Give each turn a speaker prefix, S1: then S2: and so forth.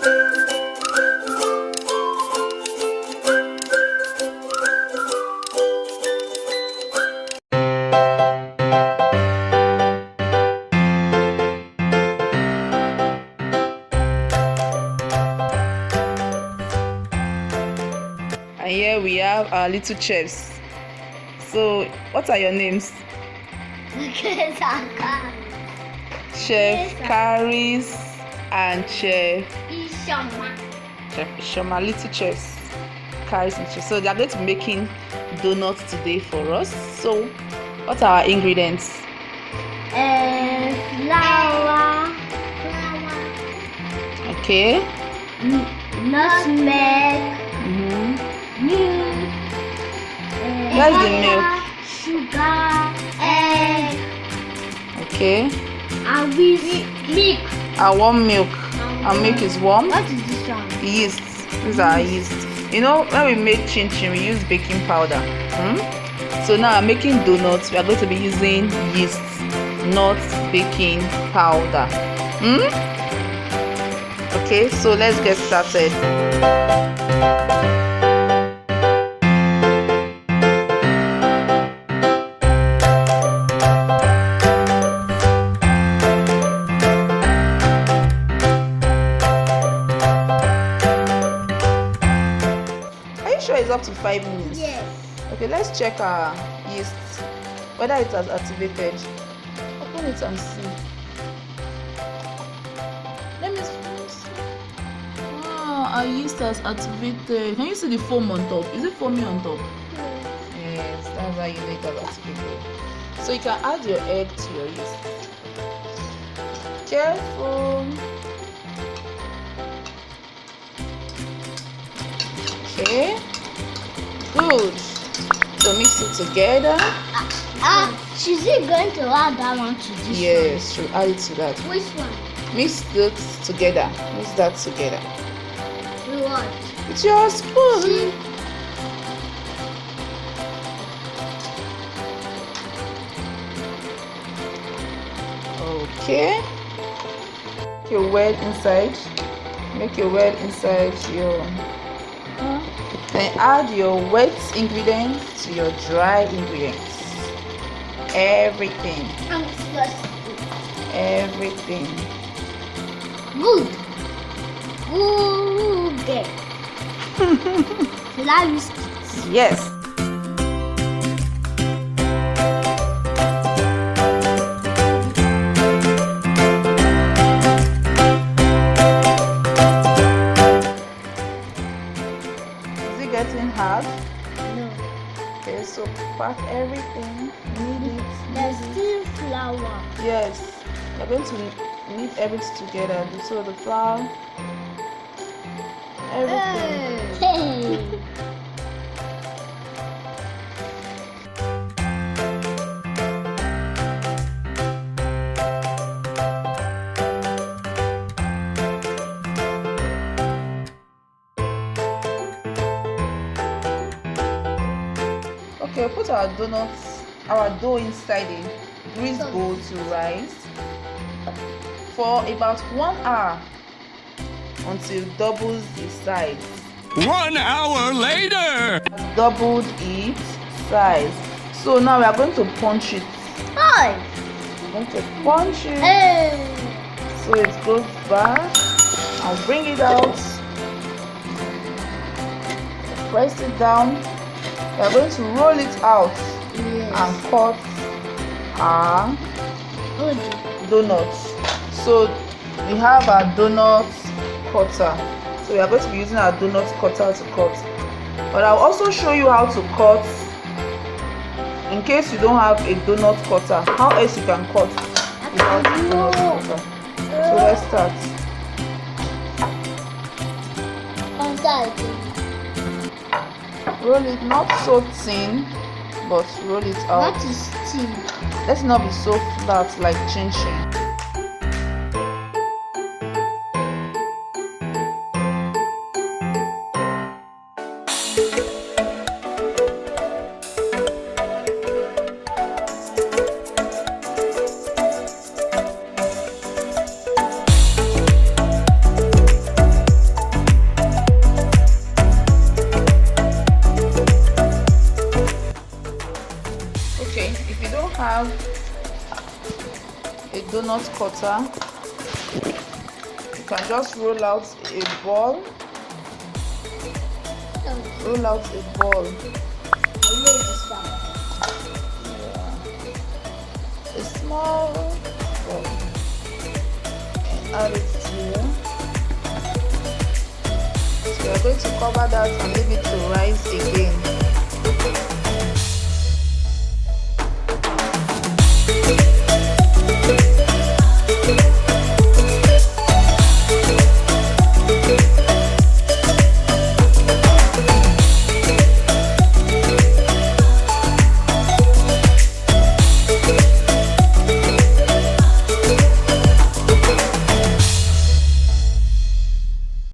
S1: And here we have our little chefs. So, what are your names? Chef Caris and Chef Shoma, little chefs. Caris and Chef. So they are going to be making donuts today for us. So, what are our ingredients?
S2: Flour.
S1: Okay.
S2: Nutmeg. Milk.
S1: Where's the milk?
S2: Sugar. Egg.
S1: Okay.
S2: And with milk.
S1: Our warm milk. Our milk is warm.
S2: What is this one?
S1: Yeast. These are yeast. You know, when we make chin chin, we use baking powder. So now I'm making donuts. We are going to be using yeast, not baking powder. Okay, so let's get started. Sure it's up to 5 minutes.
S2: Yes.
S1: Okay, let's check our yeast whether it has activated. Open it and see. Let me see. Our yeast has activated. Can you see the foam on top? Is it foamy on top? Yes, that's how you know it has activated. So you can add your egg to your yeast. Careful. Okay. Good. So mix it together.
S2: She's going to add that one to this
S1: Yes, she'll add it to that.
S2: one. Which one?
S1: Mix that together. Mix that together.
S2: With what?
S1: With your spoon. Okay. Make your well inside. Make your well inside your. Then add your wet ingredients to your dry ingredients. Everything.
S2: I'm disgusted.
S1: Everything.
S2: Good. Good. Shall I whisk it?
S1: Yes. Getting hard?
S2: No.
S1: Okay, so pack everything. Knead it.
S2: There's still flour.
S1: Yes, you're going to knead everything together. So the flour, everything.
S2: Hey.
S1: Okay, put our dough inside a greased bowl to rise for about 1 hour until it doubles the size.
S3: 1 hour later!
S1: Doubled its size. So now we are going to punch it.
S2: Hi.
S1: We're going to punch it
S2: Hey.
S1: so it goes back. I'll bring it out. Press it down. We are going to roll it out and cut our donuts. So we have our donut cutter. So we are going to be using our donut cutter to cut. But I'll also show you how to cut in case you don't have a donut cutter. How else you can cut without a donut cutter. So let's start. Roll it not so thin, but roll it out.
S2: What is tea?
S1: Let's not be so flat like chin chin. donut cutter, you can just roll out a ball. Roll out a ball. A small ball. Add it here. So we are going to cover that and leave it to rise again.